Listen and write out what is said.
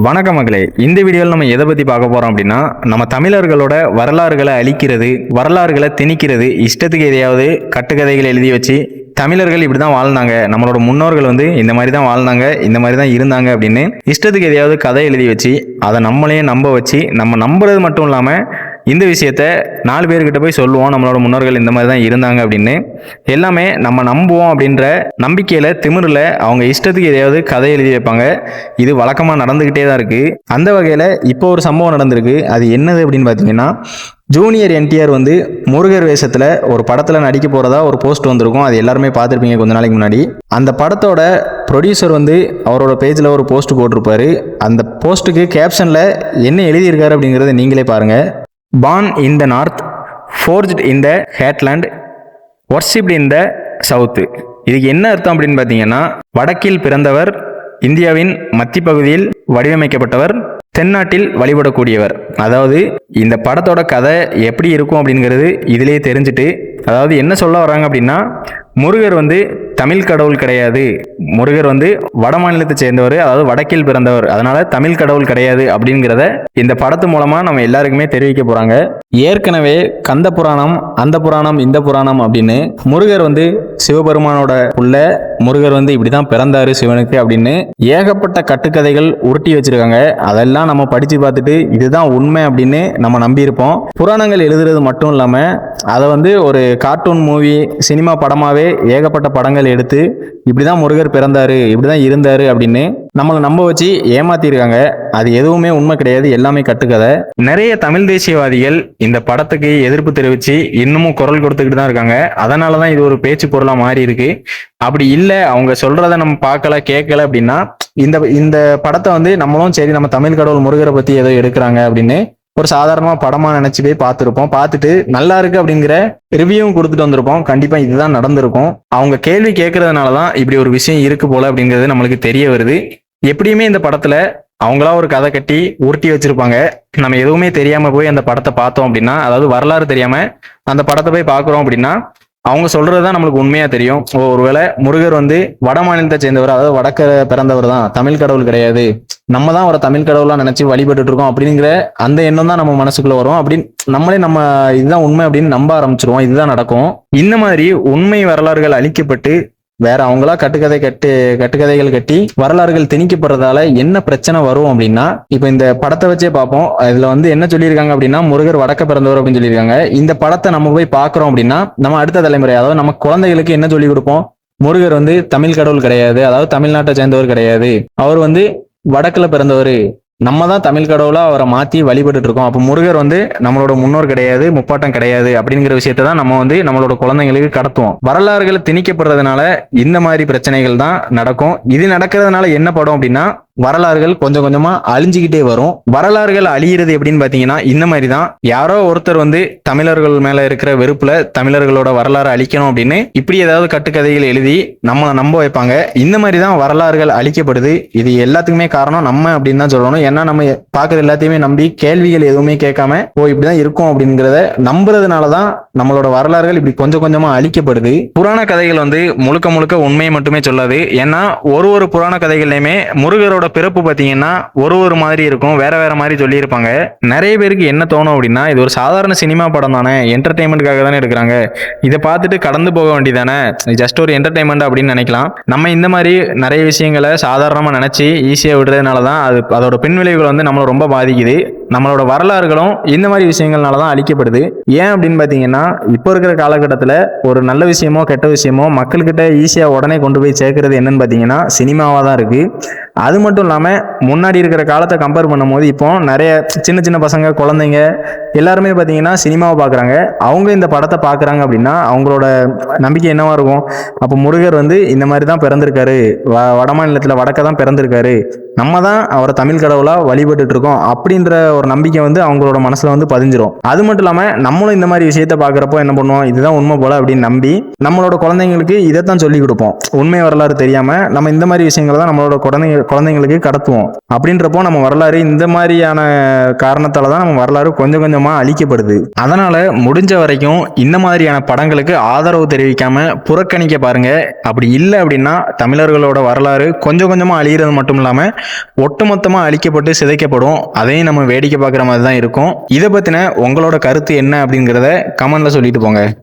வணக்க மக்களே, இந்த வீடியோவில் நம்ம எதை பற்றி பார்க்க போகிறோம் அப்படின்னா, நம்ம தமிழர்களோட வரலாறுகளை அழிக்கிறது, வரலாறுகளை திணிக்கிறது, இஷ்டத்துக்கு எதையாவது கட்டுக்கதைகள் எழுதி வச்சு தமிழர்கள் இப்படி தான் வாழ்ந்தாங்க, நம்மளோட முன்னோர்கள் இந்த மாதிரி தான் வாழ்ந்தாங்க, இந்த மாதிரி தான் இருந்தாங்க அப்படின்னு இஷ்டத்துக்கு எதையாவது கதை எழுதி வச்சு அதை நம்மளையே நம்ப வச்சு நம்ம நம்புறது மட்டும் இல்லாமல் இந்த விஷயத்த 4 பேர்கிட்ட போய் சொல்லுவோம், நம்மளோட முன்னோர்கள் இந்த மாதிரி தான் இருந்தாங்க அப்படின்னு. எல்லாமே நம்ம நம்புவோம் அப்படின்ற நம்பிக்கையில் திமிரில் அவங்க இஷ்டத்துக்கு எதையாவது கதை எழுதி வைப்பாங்க. இது வழக்கமாக நடந்துக்கிட்டே தான் இருக்குது. அந்த வகையில் இப்போ ஒரு சம்பவம் நடந்திருக்கு. அது என்னது அப்படின்னு பார்த்தீங்கன்னா, ஜூனியர் என்டிஆர் முருகர் வேஷத்தில் ஒரு படத்தில் நடிக்க போகிறதா ஒரு போஸ்ட் வந்திருக்கும். அது எல்லாருமே பார்த்துருப்பீங்க கொஞ்ச நாளைக்கு முன்னாடி. அந்த படத்தோட ப்ரொடியூசர் அவரோட பேஜில் ஒரு போஸ்ட் போட்டிருப்பாரு. அந்த போஸ்ட்டுக்கு கேப்ஷனில் என்ன எழுதியிருக்காரு அப்படிங்கிறத நீங்களே பாருங்கள். Born in the north, forged in the heartland, worshipped in the south. இதுக்கு என்ன அர்த்தம் அப்படின்னு பார்த்தீங்கன்னா, வடக்கில் பிறந்தவர், இந்தியாவின் மத்திய பகுதியில் வடிவமைக்கப்பட்டவர், தென்னாட்டில் வழிபடக்கூடியவர். அதாவது இந்த படத்தோட கதை எப்படி இருக்கும் அப்படிங்கிறது இதிலே தெரிஞ்சுட்டு, அதாவது என்ன சொல்ல வர்றாங்க அப்படின்னா, முருகர் தமிழ் கடவுள் கிடையாது, முருகர் வட மாநிலத்தை சேர்ந்தவர், அதாவது வடக்கில் பிறந்தவர், அதனால தமிழ் கடவுள் கிடையாது அப்படிங்கிறத இந்த படத்து மூலமா நம்ம எல்லாருக்குமே தெரிவிக்க போறாங்க. ஏற்கனவே கந்த புராணம், அந்த புராணம், இந்த புராணம் அப்படின்னு முருகர் சிவபெருமானோட உள்ள முருகர் இப்படிதான் பிறந்தாரு சிவனுக்கு அப்படின்னு ஏகப்பட்ட கட்டுக்கதைகள் உருட்டி வச்சிருக்காங்க. அதெல்லாம் நம்ம படிச்சு பார்த்துட்டு இதுதான் உண்மை அப்படின்னு நம்ம நம்பியிருப்போம். புராணங்கள் எழுதுறது மட்டும் இல்லாம அதை ஒரு கார்ட்டூன் மூவி, சினிமா படமாவே ஏகப்பட்ட படங்கள் எடுத்து இப்படிதான் முருகர் பிறந்தாரு, இப்படிதான் இருந்தாரு அப்படின்னு நம்மளை நம்ப வச்சு ஏமாத்திருக்காங்க. அது எதுவுமே உண்மை கிடையாது, எல்லாமே கட்டுக்கதை. நிறைய தமிழ் தேசியவாதிகள் இந்த படத்துக்கு எதிர்ப்பு தெரிவித்து இன்னமும் குரல் கொடுத்துக்கிட்டு தான் இருக்காங்க. அதனாலதான் இது ஒரு பேச்சு பொருளா மாறி இருக்கு. அப்படி இல்லை, அவங்க சொல்றத நம்ம பார்க்கல கேட்கல அப்படின்னா இந்த படத்தை நம்மளும் சரி நம்ம தமிழ் கடவுள் முருகரை பத்தி ஏதோ எடுக்கிறாங்க அப்படின்னு ஒரு சாதாரணமா படமா நினைச்சு போய் பார்த்துருப்போம். பார்த்துட்டு நல்லா இருக்கு அப்படிங்கிற ரிவ்யூவும் கொடுத்துட்டு வந்திருப்போம். கண்டிப்பா இதுதான் நடந்திருக்கும். அவங்க கேள்வி கேட்கறதுனாலதான் இப்படி ஒரு விஷயம் இருக்கு போல அப்படிங்கிறது நம்மளுக்கு தெரிய வருது. எப்படியுமே இந்த படத்துல அவங்களா ஒரு கதை கட்டி உருட்டி வச்சிருப்பாங்க. நம்ம எதுவுமே தெரியாம போய் அந்த படத்தை பார்த்தோம் அப்படின்னா, அதாவது வரலாறு தெரியாம அந்த படத்தை போய் பார்க்குறோம் அப்படின்னா, அவங்க சொல்றதுதான் நம்மளுக்கு உண்மையா தெரியும். ஒருவேளை முருகர் வட மாநிலத்தை சேர்ந்தவர், அதாவது வடக்க பிறந்தவர் தான், தமிழ் கடவுள் கிடையாது, நம்ம தான் ஒரு தமிழ் கடவுளா நினைச்சு வழிபட்டு இருக்கோம் அப்படிங்கிற அந்த எண்ணம் தான் நம்ம மனசுக்குள்ள வரும். அப்படின்னு நம்மளே இதுதான் உண்மை அப்படின்னு நம்ப ஆரம்பிச்சிருவோம். இதுதான் நடக்கும். இந்த மாதிரி உண்மை வரலாறுகள் அழிக்கப்பட்டு வேற அவங்களா கட்டுக்கதைகள் கட்டி வரலாறுகள் திணிக்கப்படுறதால என்ன பிரச்சனை வரும் அப்படின்னா, இப்ப இந்த படத்தை வச்சே பார்ப்போம். இதுல என்ன சொல்லியிருக்காங்க அப்படின்னா, முருகர் வடக்க பிறந்தவர் அப்படின்னு சொல்லியிருக்காங்க. இந்த படத்தை நம்ம போய் பார்க்கிறோம் அப்படின்னா, நம்ம அடுத்த தலைமுறை, அதாவது நம்ம குழந்தைகளுக்கு என்ன சொல்லி கொடுப்போம்? முருகர் தமிழ் கடவுள் கிடையாது, அதாவது தமிழ்நாட்டை சேர்ந்தவர் கிடையாது, அவர் வடக்குல பிறந்தவர், நம்ம தான் தமிழ் கடவுளா அவரை மாத்தி வழிபட்டு இருக்கோம். அப்போ முருகர் நம்மளோட முன்னோர் கிடையாது, முப்பாட்டம் கிடையாது அப்படிங்கிற விஷயத்தை தான் நம்ம நம்மளோட குழந்தைங்களுக்கு கடத்துவோம். வரலாறுகள் திணிக்கப்படுறதுனால இந்த மாதிரி பிரச்சனைகள் தான் நடக்கும். இது நடக்கிறதுனால என்ன படும் அப்படின்னா, வரலாறுகள் கொஞ்சம் கொஞ்சமா அழிஞ்சுக்கிட்டே வரும். வரலாறுகள் அழியிறது எப்படின்னு பாத்தீங்கன்னா, இந்த மாதிரி தான். யாரோ ஒருத்தர் தமிழர்கள் மேல இருக்கிற வெறுப்புல தமிழர்களோட வரலாறு அழிக்கணும் அப்படின்னு இப்படி ஏதாவது கட்டுக்கதைகள் எழுதி நம்ம நம்ப வைப்பாங்க. இந்த மாதிரி தான் வரலாறுகள் அழிக்கப்படுது. இது எல்லாத்துக்குமே காரணம் நம்ம அப்படின்னு தான் சொல்லணும். ஏன்னா நம்ம பாக்குறது எல்லாத்தையுமே நம்பி கேள்விகள் எதுவுமே கேட்காம இப்படிதான் இருக்கும் அப்படிங்கிறத நம்புறதுனாலதான் நம்மளோட வரலாறுகள் இப்படி கொஞ்சம் கொஞ்சமா அழிக்கப்படுது. புராண கதைகள் முழுக்க முழுக்க உண்மையை மட்டுமே சொல்லாது. ஏன்னா ஒரு புராண கதைகள்லையுமே முருகரோட பிறப்பு பாத்தீங்கன்னா ஒரு மாதிரி இருக்கும், வேற வேற மாதிரி சொல்லி இருப்பாங்க. நிறைய பேருக்கு என்ன தோணும் அப்படின்னா, இது ஒரு சாதாரண சினிமா படம் தானே, என்டர்டைன்மெண்ட்காக தானே எடுக்கிறாங்க, இதை பார்த்துட்டு கடந்து போக வேண்டியதானே, ஜஸ்ட் ஒரு என்டர்டைன்மெண்ட் அப்படின்னு நினைக்கலாம். நம்ம இந்த மாதிரி நிறைய விஷயங்களை சாதாரணமா நினைச்சு ஈஸியா விடுறதுனாலதான் அதோட பின்விளைவுகள் நம்மளை ரொம்ப பாதிக்குது. நம்மளோட வரலாறுகளும் இந்த மாதிரி விஷயங்கள்னாலதான் அழிக்கப்படுது. ஏன் அப்படின்னு பாத்தீங்கன்னா, இப்போ இருக்கிற காலகட்டத்தில் ஒரு நல்ல விஷயமோ கெட்ட விஷயமோ மக்கள்கிட்ட ஈஸியா உடனே கொண்டு போய் சேர்க்கறது என்னன்னு பாத்தீங்கன்னா சினிமாவா தான் இருக்கு. அது மட்டும் இல்லாம முன்னாடி இருக்கிற காலத்தை கம்பேர் பண்ணும் போது இப்போ நிறைய சின்ன சின்ன பசங்க, குழந்தைங்க எல்லாருமே பாத்தீங்கன்னா சினிமாவை பாக்குறாங்க. அவங்க இந்த படத்தை பாக்குறாங்க அப்படின்னா அவங்களோட நம்பிக்கை என்னவா இருக்கும்? அப்போ முருகர் இந்த மாதிரி தான் பிறந்திருக்காரு, வட மாநிலத்துல வடக்க தான் பிறந்திருக்காரு, நம்ம தான் அவரை தமிழ் கடவுளா வழிபட்டு இருக்கோம் அப்படின்ற ஒரு நம்பிக்கை அவங்களோட மனசுல பதிஞ்சிரும். அது மட்டும் இல்லாம நம்மளும் இந்த மாதிரி விஷயத்த பாக்குறப்போ என்ன பண்ணுவோம், இதுதான் உண்மை போல அப்படின்னு நம்பி நம்மளோட குழந்தைங்களுக்கு இதைத்தான் சொல்லி கொடுப்போம். உண்மை வரலாறு தெரியாம நம்ம இந்த மாதிரி விஷயங்களை தான் நம்மளோட குழந்தைங்களுக்கு கடத்துவோம். அப்படின்றப்போ நம்ம வரலாறு இந்த மாதிரியான காரணத்தால தான் நம்ம வரலாறு கொஞ்சம் கொஞ்சமா அழிக்கப்படுது. அதனால முடிஞ்ச வரைக்கும் இந்த மாதிரியான படங்களுக்கு ஆதரவு தெரிவிக்காம புறக்கணிக்க பாருங்க. அப்படி இல்லை அப்படின்னா தமிழர்களோட வரலாறு கொஞ்சம் கொஞ்சமா அழிகிறது மட்டும் இல்லாம ஒட்டுமொத்தமாக அழிக்கப்பட்டு சிதைக்கப்படும். அதையும் நம்ம வேடிக்கை பார்க்குற மாதிரி தான் இருக்கும். இதை பற்றின உங்களோட கருத்து என்ன அப்படிங்கிறத கமெண்ட்ல சொல்லிட்டு போங்க.